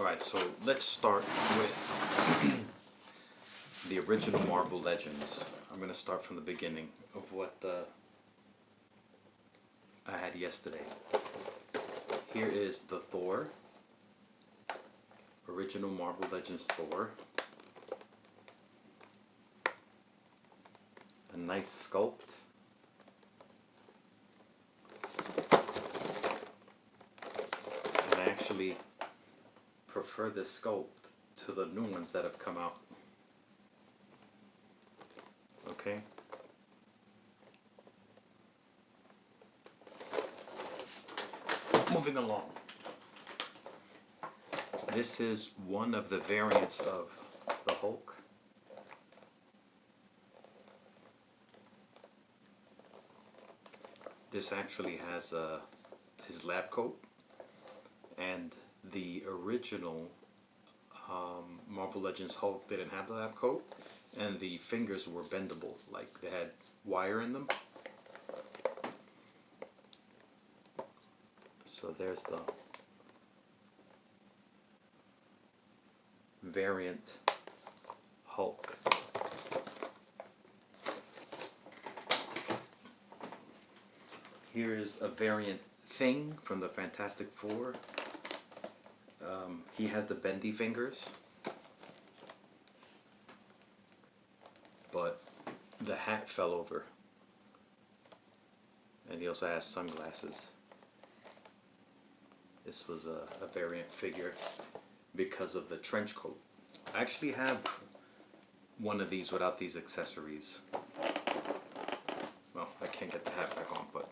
Alright, so let's start with the original Marvel Legends. I'm going to start from the beginning of what I had yesterday. Here is the Thor. Original Marvel Legends Thor. A nice sculpt. And I actually prefer this sculpt to the new ones that have come out. Okay. Moving along. This is one of the variants of the Hulk. This actually has his lab coat, and the original Marvel Legends Hulk didn't have the lab coat, and the fingers were bendable, like they had wire in them. So there's the variant Hulk. Here is a variant Thing from the Fantastic Four. He has the bendy fingers, but the hat fell over, and he also has sunglasses. This was a variant figure because of the trench coat. I actually have one of these without these accessories. Well, I can't get the hat back on, but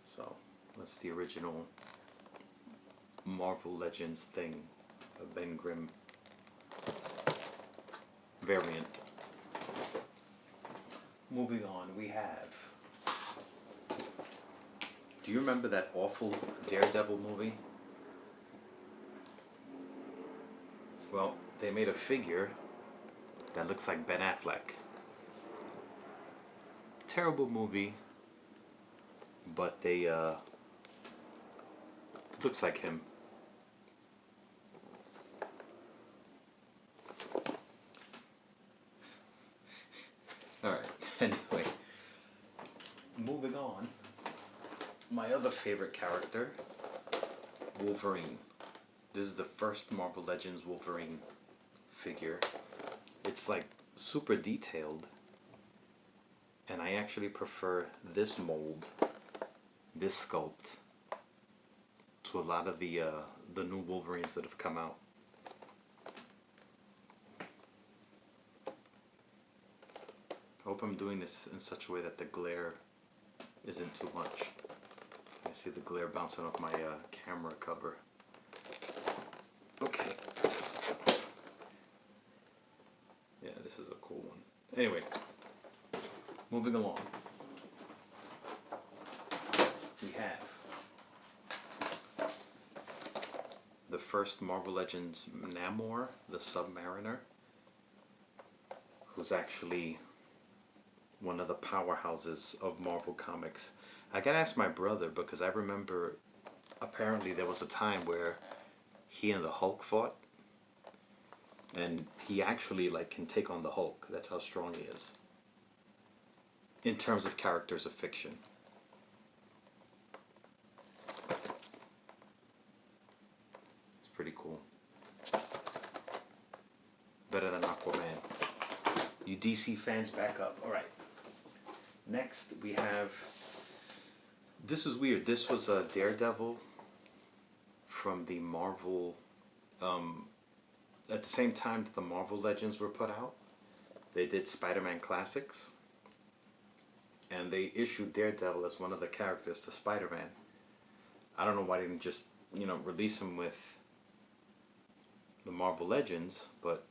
so that's the original Marvel Legends Thing, a Ben Grimm variant. Moving on, we have. Do you remember that awful Daredevil movie? Well, they made a figure that looks like Ben Affleck. Terrible movie, but they looks like him. Alright, anyway, moving on. My other favorite character, Wolverine. This is the first Marvel Legends Wolverine figure. It's like super detailed, and I actually prefer this mold, this sculpt, to a lot of the new Wolverines that have come out. I hope I'm doing this in such a way that the glare isn't too much. I see the glare bouncing off my camera cover. Okay. Yeah, this is a cool one. Anyway, moving along. We have the first Marvel Legends Namor, the Submariner, who's actually one of the powerhouses of Marvel Comics. I gotta ask my brother, because I remember apparently there was a time where he and the Hulk fought, and he actually can take on the Hulk. That's how strong he is in terms of characters of fiction. It's pretty cool. Better than Aquaman. You DC fans, back up. Alright. Next, we have. This is weird. This was a Daredevil from the Marvel. At the same time that the Marvel Legends were put out, they did Spider-Man Classics. And they issued Daredevil as one of the characters to Spider-Man. I don't know why they didn't just, release him with the Marvel Legends, but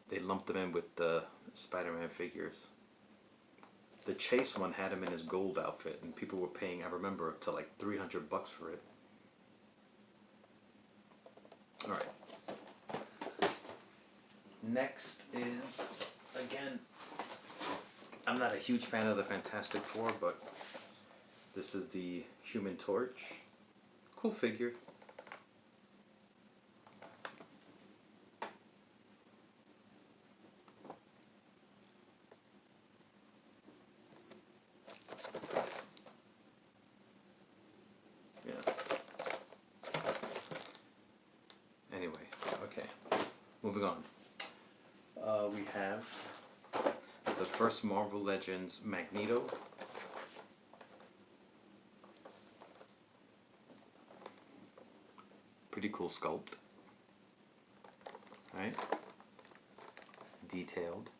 they lumped him in with the Spider-Man figures. The Chase one had him in his gold outfit, and people were paying, I remember, up to like $300 for it. Alright. Next is, again, I'm not a huge fan of the Fantastic Four, but This is the Human Torch. Cool figure. Yeah. Anyway, okay. Moving on. We have the first Marvel Legends Magneto. Pretty cool sculpt. Right? Detailed.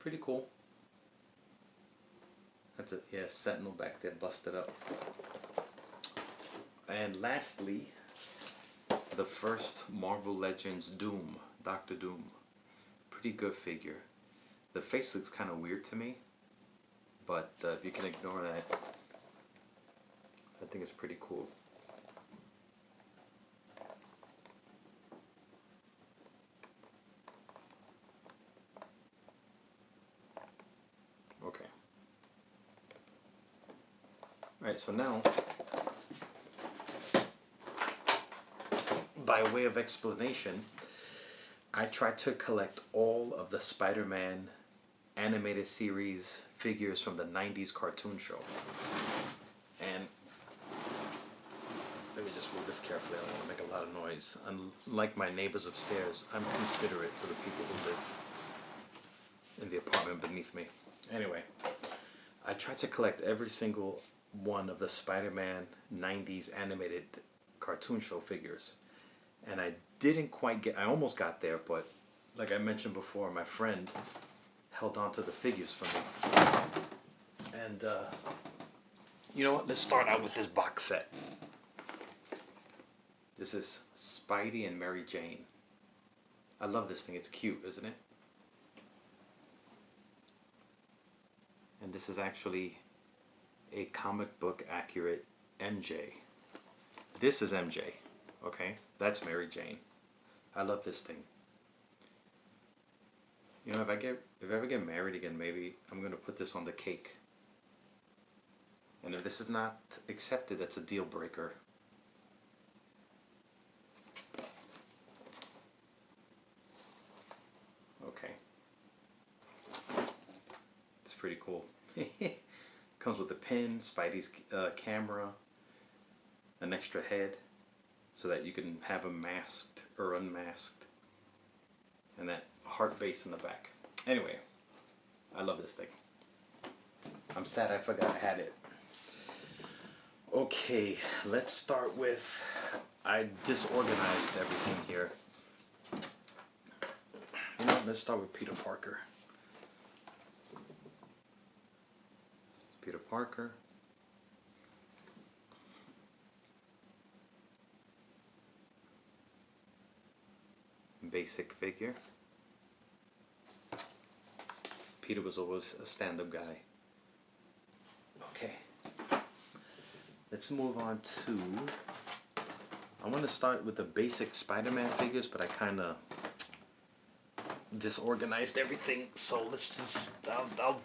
Pretty cool. That's a, yeah, Sentinel back there busted up. And lastly, the first Marvel Legends Doom, Doctor Doom. Pretty good figure. The face looks kind of weird to me, but if you can ignore that, I think it's pretty cool. Okay. Alright, so now, by way of explanation, I tried to collect all of the Spider-Man animated series figures from the 90s cartoon show. And let me just move this carefully, I don't want to make a lot of noise. Unlike my neighbors upstairs, I'm considerate to the people who live in the apartment beneath me. Anyway, I tried to collect every single one of the Spider-Man 90s animated cartoon show figures. And I didn't quite get, I almost got there, but like I mentioned before, my friend held on to the figures for me. And you know what, let's start out with this box set. This is Spidey and Mary Jane. I love this thing, it's cute, isn't it? And this is actually a comic book accurate MJ. This is MJ, okay? That's Mary Jane. I love this thing. You know, if I ever get married again, maybe I'm gonna put this on the cake. And if this is not accepted, that's a deal breaker. Okay. It's pretty cool. Comes with a pin, Spidey's camera, an extra head, so that you can have him masked or unmasked, and that heart base in the back. Anyway, I love this thing. I'm sad I forgot I had it. Okay, let's start with, I disorganized everything here. You know, let's start with Peter Parker. It's Peter Parker. Basic figure. Peter was always a stand-up guy. Okay. Let's move on to, I want to start with the basic Spider-Man figures, but I kind of disorganized everything, so let's just, I'll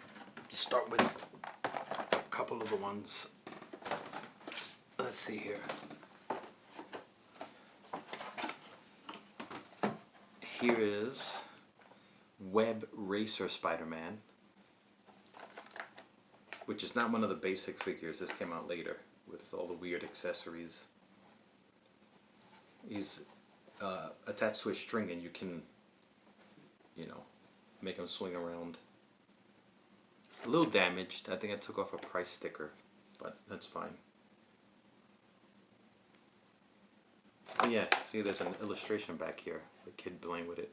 start with a couple of the ones. Let's see here. Here is Web Racer Spider-Man, which is not one of the basic figures. This came out later with all the weird accessories. He's attached to a string, and you can, you know, make him swing around. A little damaged. I think I took off a price sticker, but that's fine. But yeah, see, there's an illustration back here. The kid playing with it.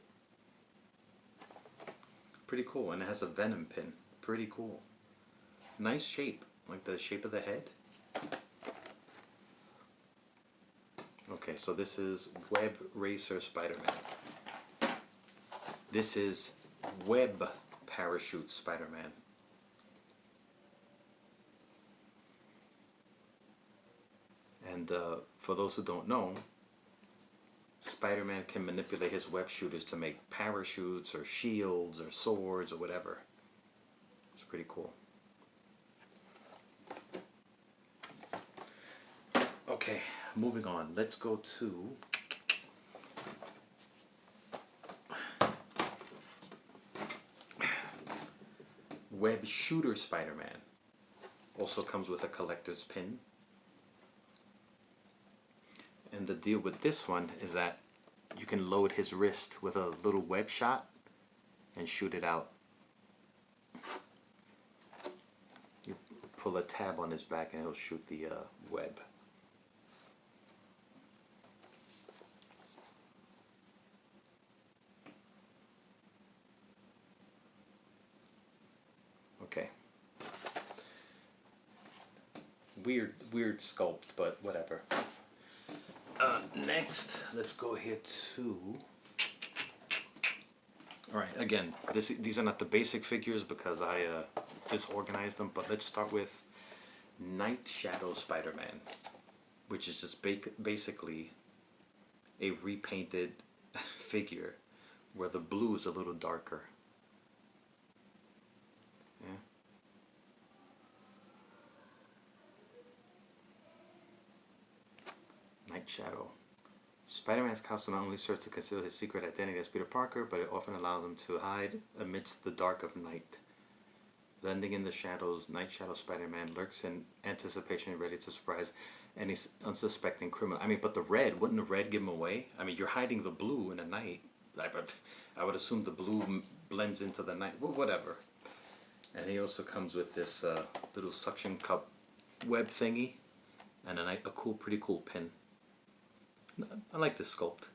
Pretty cool, and it has a Venom pin. Pretty cool. Nice shape, like the shape of the head. Okay, so this is Web Racer Spider-Man. This is Web Parachute Spider-Man. And for those who don't know, Spider-Man can manipulate his web shooters to make parachutes or shields or swords or whatever. It's pretty cool. Okay, moving on. Let's go to Web Shooter Spider-Man. Also comes with a collector's pin. And the deal with this one is that you can load his wrist with a little web shot and shoot it out. You pull a tab on his back and he'll shoot the web. Okay. Weird sculpt, but whatever. Next, let's go here to... Alright, again, these are not the basic figures because I disorganized them, but let's start with Night Shadow Spider-Man, which is just basically a repainted figure where the blue is a little darker. Yeah. Night Shadow. Spider-Man's costume not only serves to conceal his secret identity as Peter Parker, but it often allows him to hide amidst the dark of night. Blending in the shadows, Night Shadow Spider-Man lurks in anticipation, ready to surprise any unsuspecting criminal. I mean, but the red, wouldn't the red give him away? I mean, you're hiding the blue in the night. I would assume the blue blends into the night. Well, whatever. And he also comes with this little suction cup web thingy and a cool, pretty cool pin. I like this sculpt.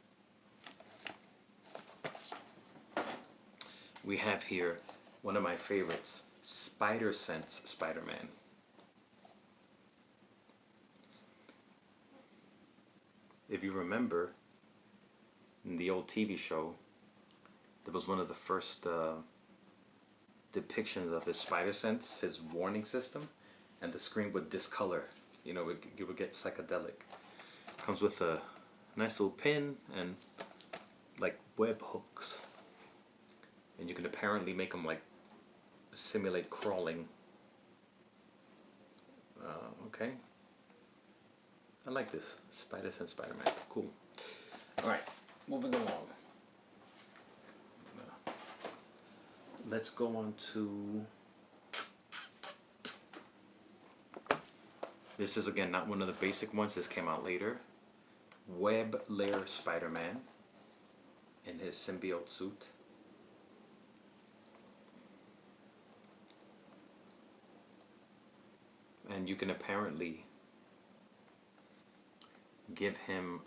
We have here one of my favorites, Spider Sense Spider-Man. If you remember, in the old TV show, there was one of the first depictions of his spider sense, his warning system, and the screen would discolor. You know, it would get psychedelic. Comes with a nice little pin and like web hooks, and you can apparently make them like simulate crawling. Okay, I like this Spider Sense Spider-Man. Cool. All right, moving along. Let's go on to... This is again not one of the basic ones. This came out later. Web Layer Spider-Man in his symbiote suit. And you can apparently give him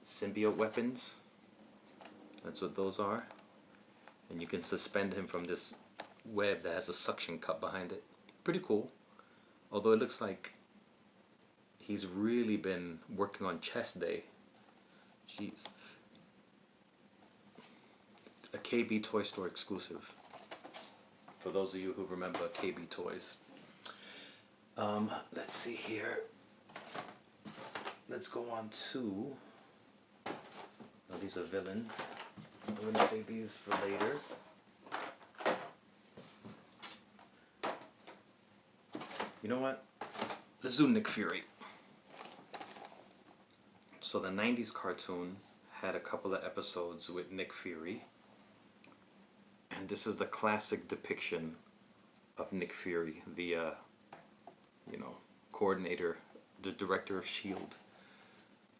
symbiote weapons. That's what those are. And you can suspend him from this web that has a suction cup behind it. Pretty cool. Although it looks like he's really been working on chest day. Jeez. A KB Toy Store exclusive. For those of you who remember KB Toys. Let's see here. Let's go on to... Now these are villains. I'm going to save these for later. You know what? Let's do Nick Fury. So the 90s cartoon had a couple of episodes with Nick Fury. And this is the classic depiction of Nick Fury, the, coordinator, the director of S.H.I.E.L.D.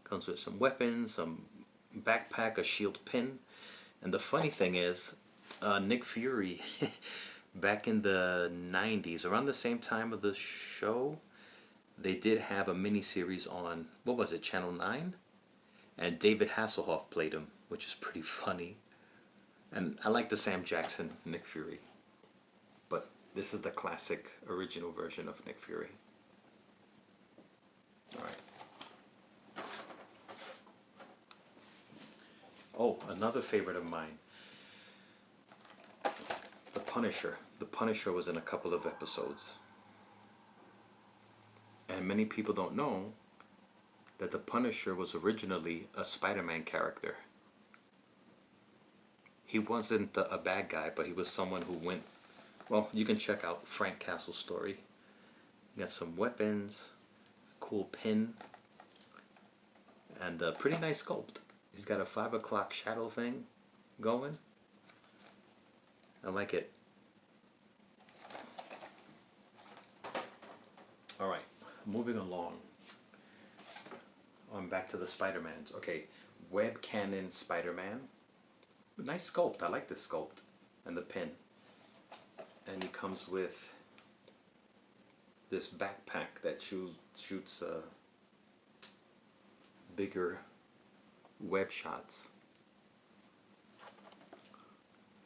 Comes with some weapons, some backpack, a S.H.I.E.L.D. pin. And the funny thing is, Nick Fury, back in the 90s, around the same time of the show, they did have a mini-series on, what was it, Channel 9? And David Hasselhoff played him, which is pretty funny. And I like the Sam Jackson Nick Fury. But this is the classic, original version of Nick Fury. Alright. Oh, another favorite of mine. The Punisher. The Punisher was in a couple of episodes. And many people don't know that the Punisher was originally a Spider-Man character. He wasn't a bad guy, but he was someone who went... Well, you can check out Frank Castle's story. You got some weapons, cool pin, and a pretty nice sculpt. He's got a 5 o'clock shadow thing going. I like it. Alright, moving along. I'm back to the Spider-Mans. Okay, web cannon Spider-Man. Nice sculpt. I like this sculpt. And the pin. And he comes with this backpack that shoots bigger web shots.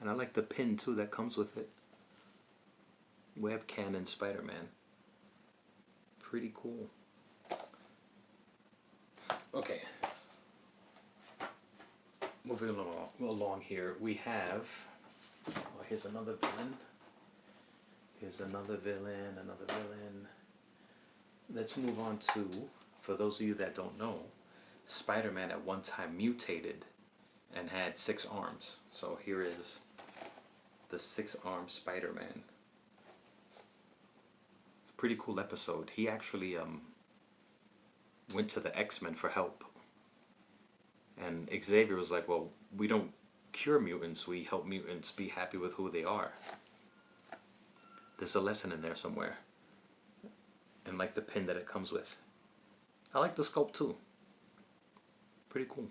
And I like the pin too that comes with it. Web cannon Spider-Man. Pretty cool. Okay. Moving along here, we have... Oh, here's another villain. Here's another villain, another villain. Let's move on to, for those of you that don't know, Spider-Man at one time mutated and had 6 arms. So here is the 6-armed Spider-Man. It's a pretty cool episode. He actually went to the X-Men for help. And Xavier was like, well, we don't cure mutants, we help mutants be happy with who they are. There's a lesson in there somewhere. And like the pin that it comes with. I like the sculpt too. Pretty cool.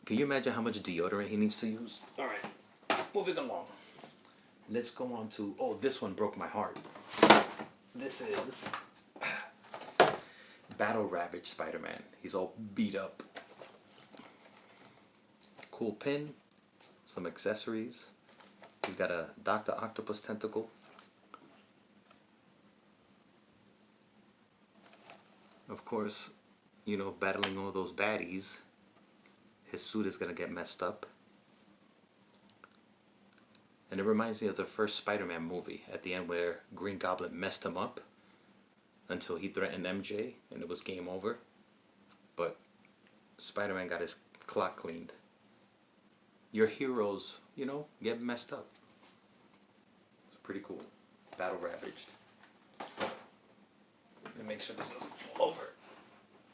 Can you imagine how much deodorant he needs to use? Alright, moving along. Let's go on to... Oh, this one broke my heart. This is Battle Ravaged Spider-Man. He's all beat up. Cool pin. Some accessories. He's got a Dr. Octopus tentacle. Of course, you know, battling all those baddies, his suit is going to get messed up. And it reminds me of the first Spider-Man movie at the end where Green Goblin messed him up until he threatened MJ and it was game over. But Spider-Man got his clock cleaned. Your heroes, you know, get messed up. It's pretty cool. Battle Ravaged. Let me make sure this doesn't fall over.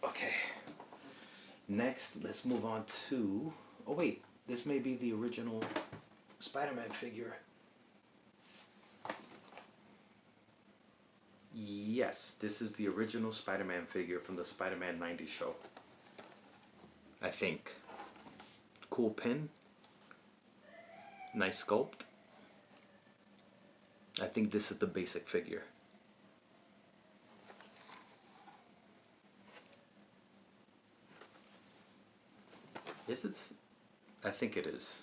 Okay. Next, let's move on to... Oh wait, this may be the original Spider-Man figure. Yes, this is the original Spider-Man figure from the Spider-Man 90's show. I think. Cool pin. Nice sculpt. I think this is the basic figure. Is it? I think it is.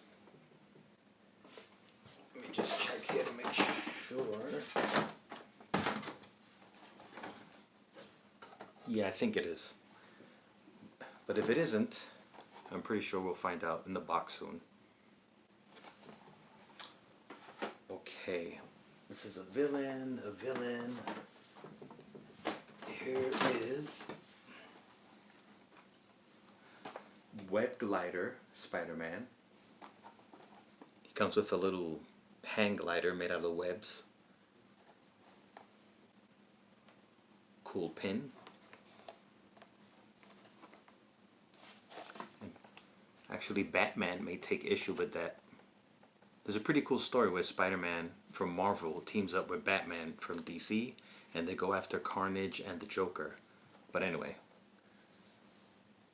Let me just check here to make sure. Yeah, I think it is. But if it isn't, I'm pretty sure we'll find out in the box soon. Okay, this is a villain, Here is Web Glider Spider-Man. He comes with a little hang glider made out of webs. Cool pin. Actually, Batman may take issue with that. There's a pretty cool story where Spider-Man from Marvel teams up with Batman from DC and they go after Carnage and the Joker. But anyway,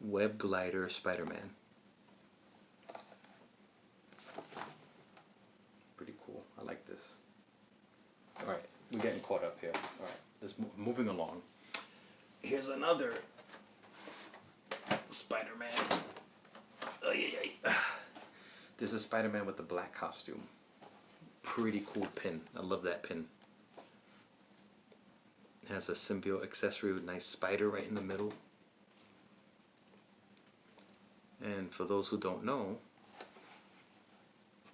Web Glider Spider-Man. Pretty cool. I like this. Alright, we're getting caught up here. Alright, let's moving along. Here's another Spider-Man. This is Spider-Man with the black costume. Pretty cool pin. I love that pin. It has a symbiote accessory with a nice spider right in the middle. And for those who don't know,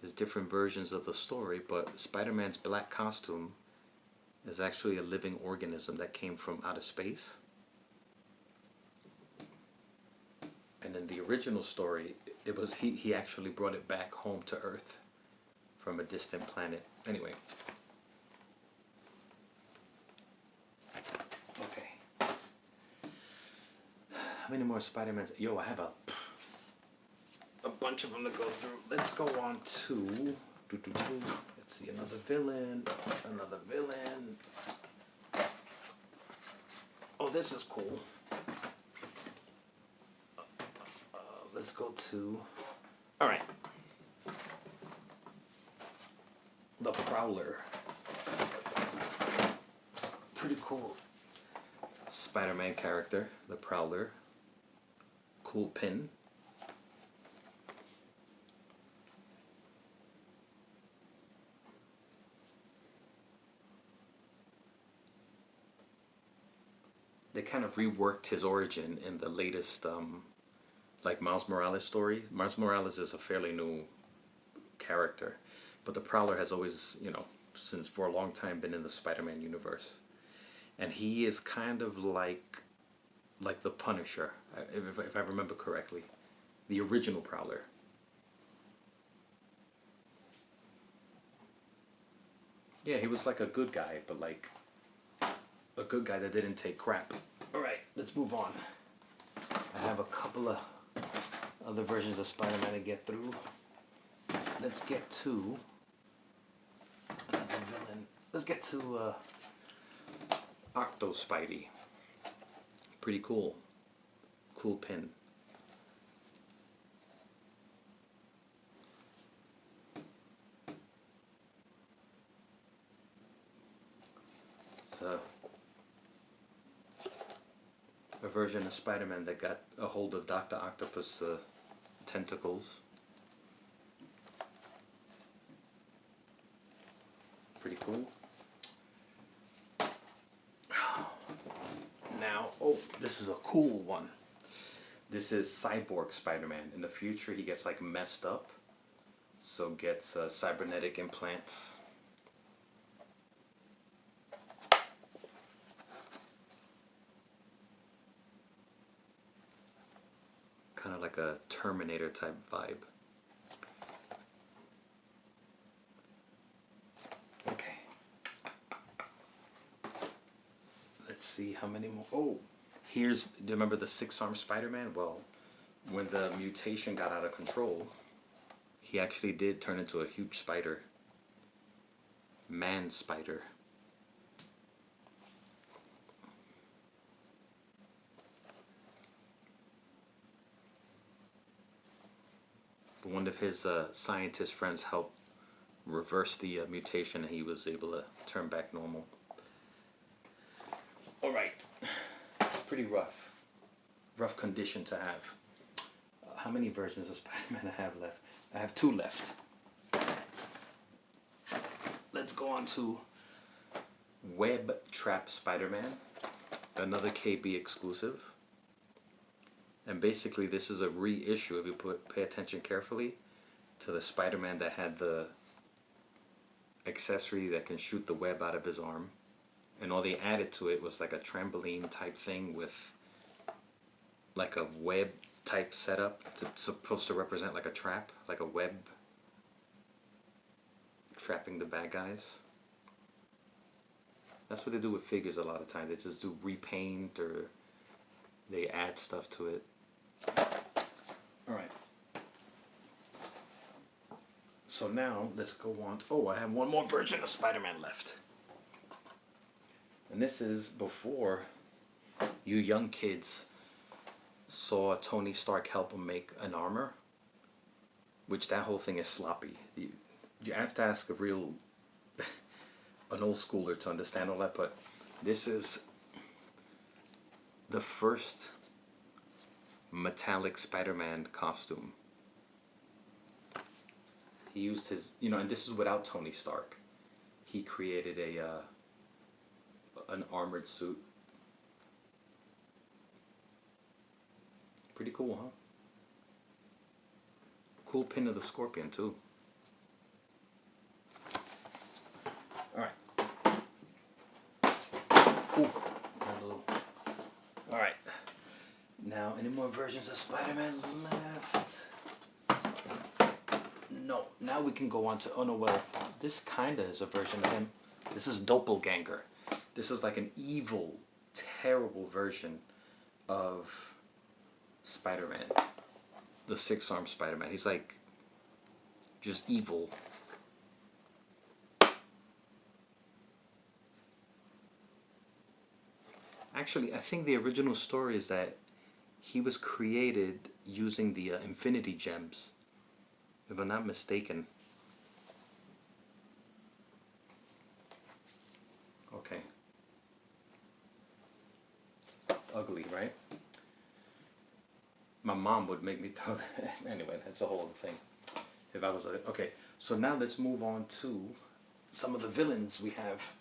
there's different versions of the story, but Spider-Man's black costume is actually a living organism that came from outer space. And in the original story, it was he actually brought it back home to Earth from a distant planet. Anyway. Okay. How many more Spider-Mans? Yo, I have a bunch of them to go through. Let's go on to... Let's see, another villain. Another villain. Oh, this is cool. Let's go to... Alright. The Prowler. Pretty cool Spider-Man character. The Prowler. Cool pin. They kind of reworked his origin in the latest like Miles Morales story. Miles Morales is a fairly new character, but the Prowler has always, you know, since for a long time been in the Spider-Man universe, and he is kind of like the Punisher, if I remember correctly, the original Prowler. Yeah, he was like a good guy, but like a good guy that didn't take crap. All right, let's move on. I have a couple of other versions of Spider-Man to get through. Let's get to another villain. Let's get to Octo Spidey. Pretty cool. Cool pin. So a version of Spider-Man that got a hold of Dr. Octopus tentacles. Pretty cool. Now, oh, this is a cool one. This is Cyborg Spider-Man. In the future, he gets like messed up, so gets cybernetic implants. Kind of like a Terminator type vibe. Okay. Let's see how many more. Oh, here's, do you remember the six-armed Spider-Man? Well, when the mutation got out of control, he actually did turn into a huge spider. Man spider. But one of his scientist friends helped reverse the mutation, and he was able to turn back normal. Alright. Pretty rough. Rough condition to have. How many versions of Spider-Man I have left? I have 2 left. Let's go on to Web Trap Spider-Man. Another KB exclusive. And basically this is a reissue, if you pay attention carefully, to the Spider-Man that had the accessory that can shoot the web out of his arm. And all they added to it was like a trampoline type thing with like a web type setup. It's supposed to represent like a trap, like a web trapping the bad guys. That's what they do with figures a lot of times. They just do repaint or they add stuff to it. Alright. So now let's go on to, oh, I have one more version of Spider-Man left. And this is before you young kids saw Tony Stark help him make an armor, which that whole thing is sloppy. You have to ask a real, an old schooler to understand all that, but this is the first metallic Spider-Man costume. He used his, you know, and this is without Tony Stark. He created an armored suit. Pretty cool, huh? Cool pin of the Scorpion too. Alright. Now, any more versions of Spider-Man left? No. Now we can go on to, oh no, well, this kinda is a version of him. This is Doppelganger. This is like an evil, terrible version of Spider-Man. The six-armed Spider-Man. He's like, just evil. Actually, I think the original story is that he was created using the Infinity Gems, if I'm not mistaken. Okay. Ugly, right? My mom would make me tell that. Anyway, that's a whole other thing. If I was a... Okay, so now let's move on to some of the villains we have.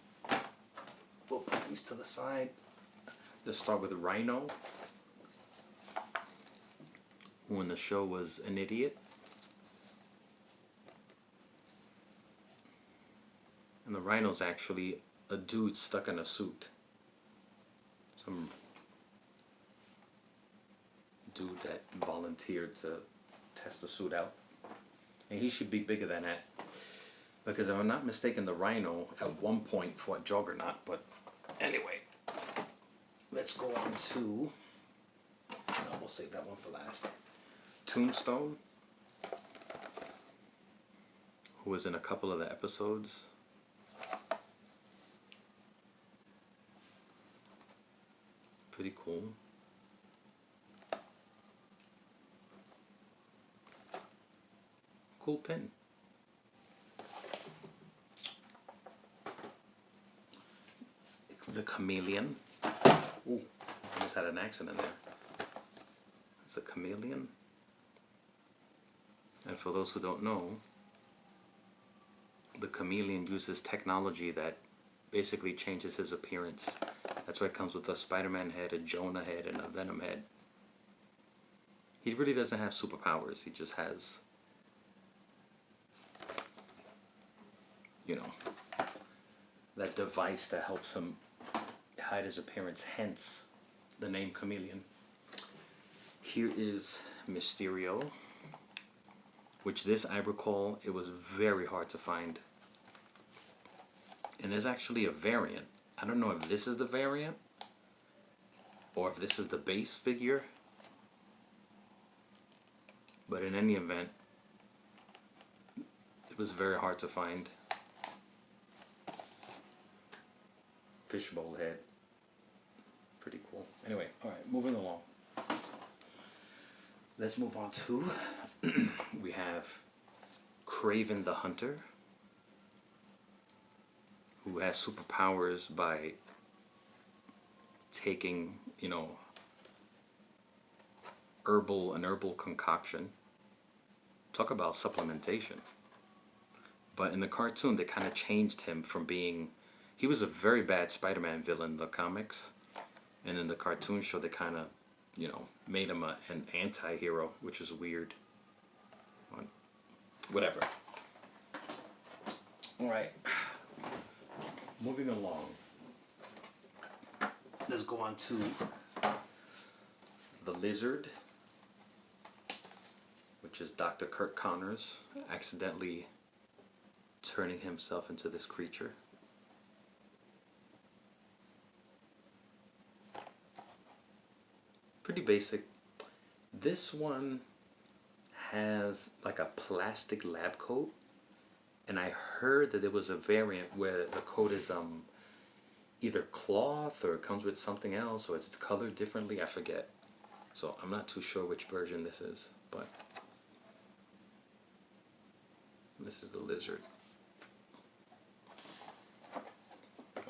We'll put these to the side. Let's start with Rhino, who in the show was an idiot. And the Rhino's actually a dude stuck in a suit. Some dude that volunteered to test the suit out. And he should be bigger than that. Because if I'm not mistaken, the Rhino at one point fought Juggernaut. But anyway, let's go on to... No, we'll save that one for last. Tombstone, who was in a couple of the episodes. Pretty cool. Cool pin. The Chameleon. Ooh, almost had an accident there. It's a chameleon. And for those who don't know, the chameleon uses technology that basically changes his appearance. That's why it comes with a Spider-Man head, a Jonah head, and a Venom head. He really doesn't have superpowers. He just has, you know, that device that helps him hide his appearance, hence the name Chameleon. Here is Mysterio, which this I recall, it was very hard to find. And there's actually a variant. I don't know if this is the variant or if this is the base figure. But in any event, it was very hard to find. Fishbowl head. Pretty cool. Anyway, alright, moving along. Let's move on to, we have Kraven the Hunter, who has superpowers by taking, you know, an herbal concoction. Talk about supplementation. But in the cartoon, they kind of changed him from being... He was a very bad Spider-Man villain in the comics. And in the cartoon show, they kind of, you know, made him an anti-hero, which is weird. Whatever. Alright. Moving along. Let's go on to the Lizard, which is Dr. Kirk Connors accidentally turning himself into this creature. Pretty basic. This one has like a plastic lab coat, and I heard that there was a variant where the coat is either cloth or it comes with something else, or it's colored differently. I forget. So I'm not too sure which version this is, but this is the Lizard.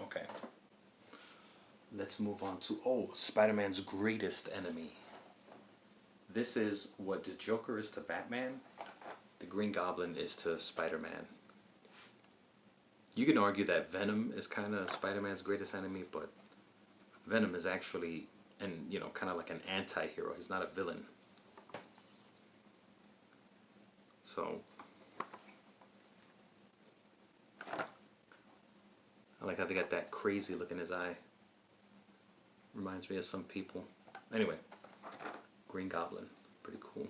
Okay. Let's move on to, Spider-Man's greatest enemy. This is what the Joker is to Batman, the Green Goblin is to Spider-Man. You can argue that Venom is kind of Spider-Man's greatest enemy, but Venom is actually, kind of like an anti-hero. He's not a villain. So, I like how they got that crazy look in his eye. Reminds me of some people. Anyway, Green Goblin. Pretty cool.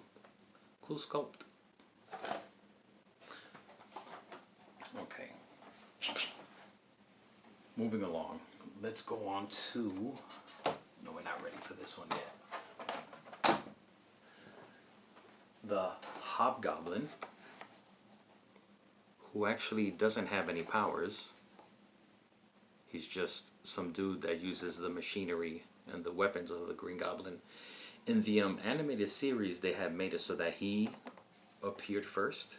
Cool sculpt. Okay. Moving along. Let's go on to... No, we're not ready for this one yet. The Hobgoblin, who actually doesn't have any powers. He's just some dude that uses the machinery and the weapons of the Green Goblin. In the animated series, they had made it so that he appeared first,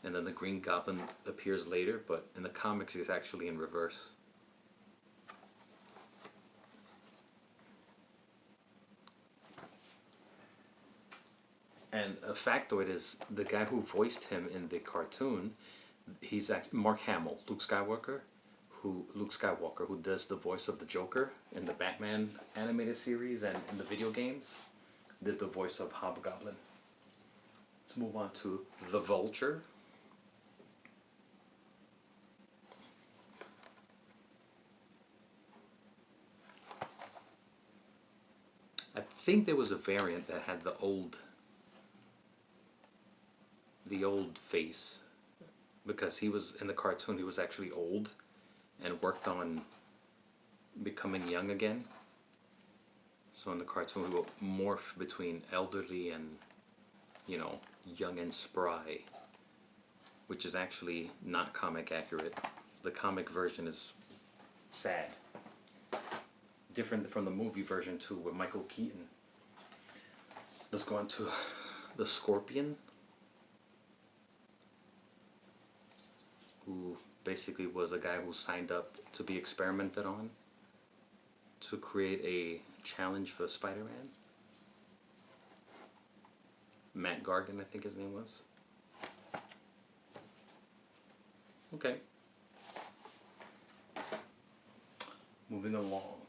and then the Green Goblin appears later, but in the comics it's actually in reverse. And a factoid is the guy who voiced him in the cartoon, he's Mark Hamill, Luke Skywalker, who does the voice of the Joker in the Batman animated series and in the video games, did the voice of Hobgoblin. Let's move on to the Vulture. I think there was a variant that had the old face, because he was in the cartoon, he was actually old and worked on becoming young again. So in the cartoon he will morph between elderly and, you know, young and spry, which is actually not comic accurate. The comic version is sad. Different from the movie version too, with Michael Keaton. Let's go on to the Scorpion, who basically was a guy who signed up to be experimented on to create a challenge for Spider-Man. Matt Gargan, I think his name was. Okay. Moving along.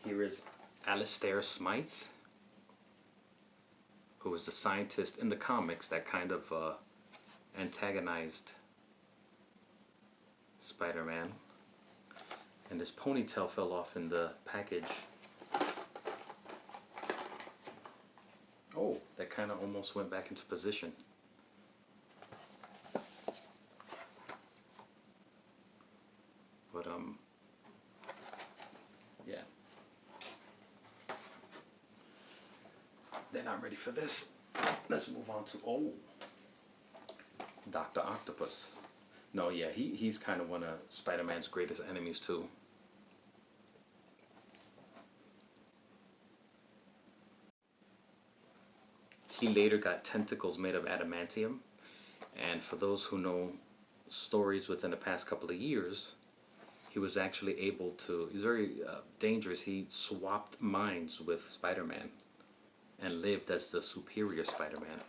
Here is Alistair Smythe, who was the scientist in the comics that kind of antagonized Spider-Man. And his ponytail fell off in the package. Oh, that kind of almost went back into position. But yeah. They're not ready for this. Let's move on to Dr. Octopus. No, yeah, he's kind of one of Spider-Man's greatest enemies too. He later got tentacles made of adamantium, and for those who know stories within the past couple of years, he was actually able to, he's very dangerous, he swapped minds with Spider-Man and lived as the superior Spider-Man.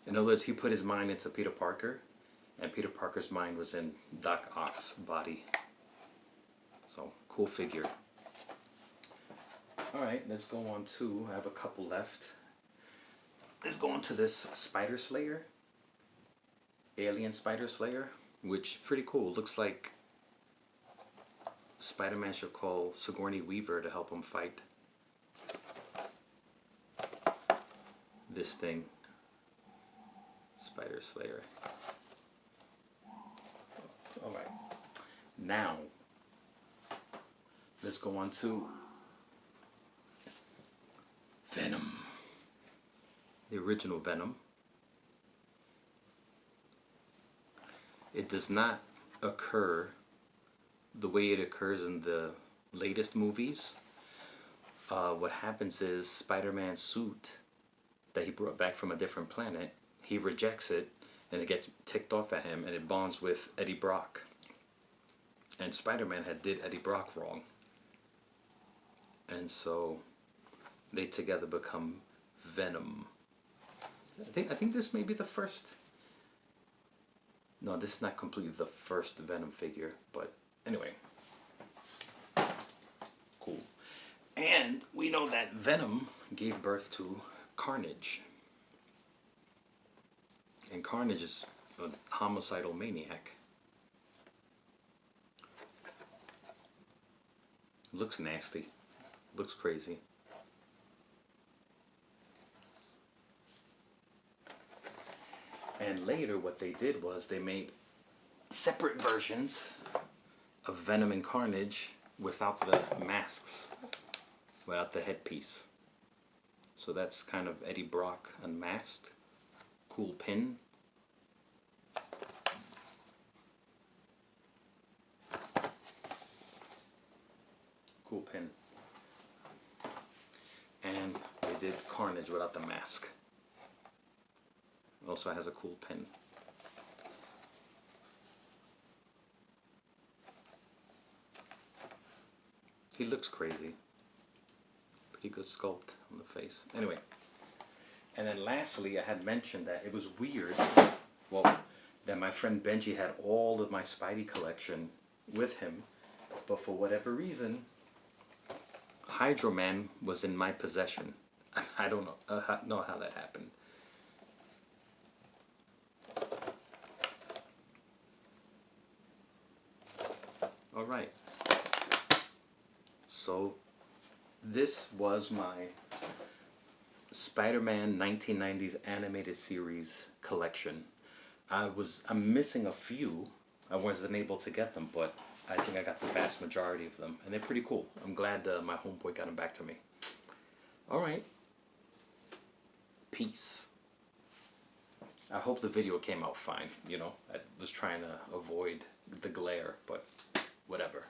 In other words, he put his mind into Peter Parker, and Peter Parker's mind was in Doc Ock's body. So, cool figure. Alright, let's go on to, I have a couple left. Let's go on to this Spider Slayer. Alien Spider Slayer, which pretty cool. Looks like Spider-Man should call Sigourney Weaver to help him fight this thing. Spider Slayer. Alright. Now, let's go on to Venom. The original Venom. It does not occur the way it occurs in the latest movies. What happens is Spider-Man's suit that he brought back from a different planet, he rejects it and it gets ticked off at him and it bonds with Eddie Brock. And Spider-Man did Eddie Brock wrong. And so they together become Venom. I think this may be the first. No, this is not completely the first Venom figure, but anyway. Cool. And we know that Venom gave birth to Carnage. And Carnage is a homicidal maniac. Looks nasty. Looks crazy. And later what they did was they made separate versions of Venom and Carnage without the masks, without the headpiece. So that's kind of Eddie Brock unmasked. Cool pin. Cool pin. And they did Carnage without the mask. Also has a cool pin. He looks crazy. Pretty good sculpt on the face. Anyway. And then lastly, I had mentioned that it was weird, well, that my friend Benji had all of my Spidey collection with him, but for whatever reason, Hydro Man was in my possession. I don't know how that happened. Alright. So, this was my Spider-Man 1990s animated series collection. I'm missing a few. I wasn't able to get them, but I think I got the vast majority of them, and they're pretty cool. I'm glad my homeboy got them back to me. Alright. Peace. I hope the video came out fine, you know. I was trying to avoid the glare, but whatever.